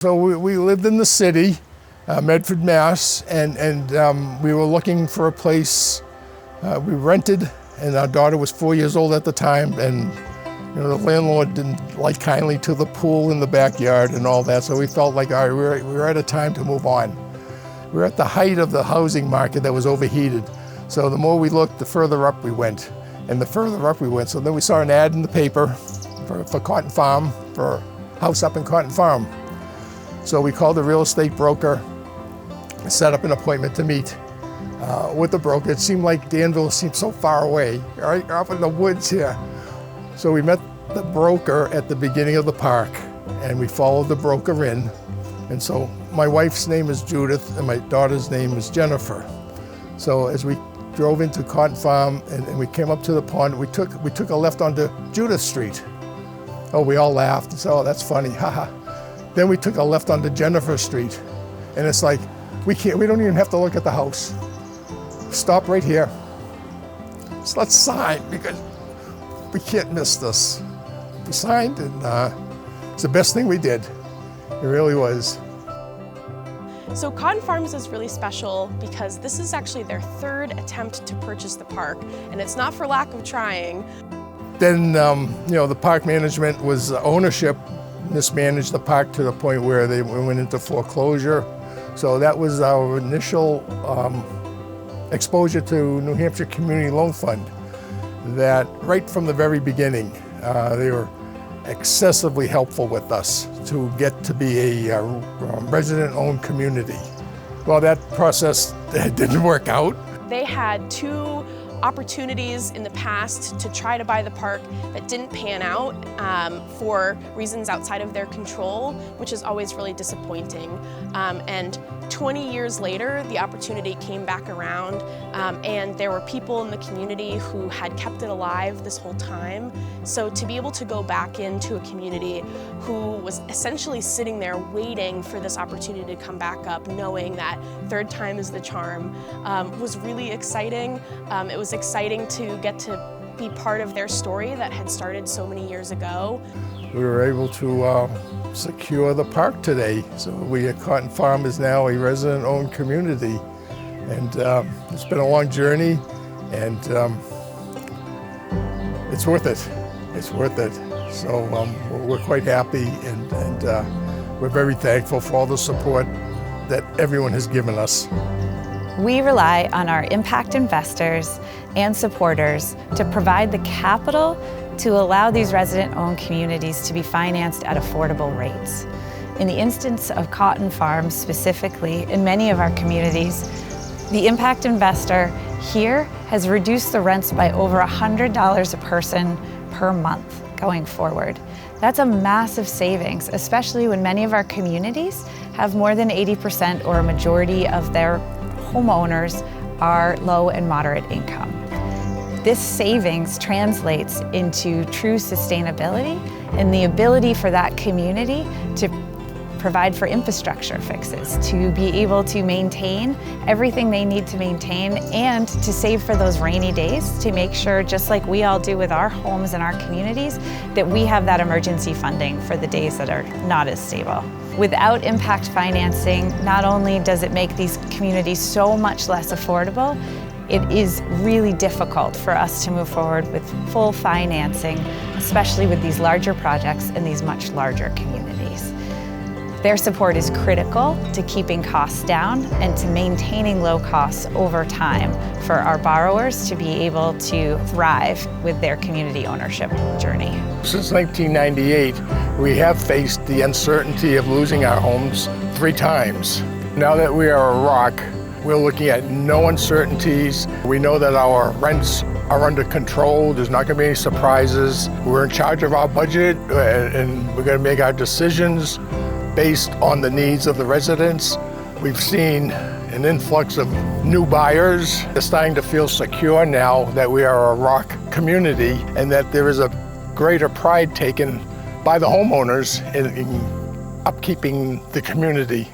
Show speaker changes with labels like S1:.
S1: So we lived in the city, Medford, Mass, and we were looking for a place. We rented, and our daughter was 4 years old at the time, and the landlord didn't like kindly to the pool in the backyard and all that, so we felt like all right, we were at a time to move on. We were at the height of the housing market that was overheated, so the more we looked, the further up we went, and the further up we went. So then we saw an ad in the paper for Cotton Farm, for a house up in Cotton Farm. So we called a real estate broker, set up an appointment to meet with the broker. It seemed like Danville seemed so far away, right up in the woods here. So we met the broker at the beginning of the park, and we followed the broker in. And so my wife's name is Judith, and my daughter's name is Jennifer. So as we drove into Cotton Farm and we came up to the pond, we took a left onto Judith Street. Oh, we all laughed and said, "Oh, that's funny, haha." Then we took a left onto Jennifer Street, and it's like, we don't even have to look at the house. Stop right here. So let's sign, because we can't miss this. We signed, and it's the best thing we did. It really was.
S2: So Cotton Farms is really special because this is actually their third attempt to purchase the park, and it's not for lack of trying.
S1: Then, the park management was ownership, mismanaged the park to the point where they went into foreclosure. So that was our initial exposure to New Hampshire Community Loan Fund. That right from the very beginning, they were excessively helpful with us to get to be a resident-owned community. Well, that process didn't work out.
S2: They had two opportunities in the past to try to buy the park that didn't pan out for reasons outside of their control, which is always really disappointing. And 20 years later, the opportunity came back around, and there were people in the community who had kept it alive this whole time. So to be able to go back into a community who was essentially sitting there waiting for this opportunity to come back up, knowing that third time is the charm, was really exciting. It was exciting to get to be part of their story that had started so many years ago.
S1: We were able to secure the park today. So Cotton Farm is now a resident-owned community. And it's been a long journey, and it's worth it. It's worth it. So we're quite happy, and we're very thankful for all the support that everyone has given us.
S3: We rely on our impact investors and supporters to provide the capital to allow these resident-owned communities to be financed at affordable rates. In the instance of Cotton Farm specifically, in many of our communities, the impact investor here has reduced the rents by over $100 a person per month going forward. That's a massive savings, especially when many of our communities have more than 80% or a majority of their homeowners are low and moderate income. This savings translates into true sustainability and the ability for that community to provide for infrastructure fixes, to be able to maintain everything they need to maintain, and to save for those rainy days, to make sure, just like we all do with our homes and our communities, that we have that emergency funding for the days that are not as stable. Without impact financing, not only does it make these communities so much less affordable, it is really difficult for us to move forward with full financing, especially with these larger projects in these much larger communities. Their support is critical to keeping costs down and to maintaining low costs over time for our borrowers to be able to thrive with their community ownership journey.
S1: Since 1998, we have faced the uncertainty of losing our homes 3 times. Now that we are a rock, we're looking at no uncertainties. We know that our rents are under control. There's not going to be any surprises. We're in charge of our budget, and we're going to make our decisions based on the needs of the residents. We've seen an influx of new buyers. They're starting to feel secure now that we are a rock community, and that there is a greater pride taken by the homeowners in upkeeping the community.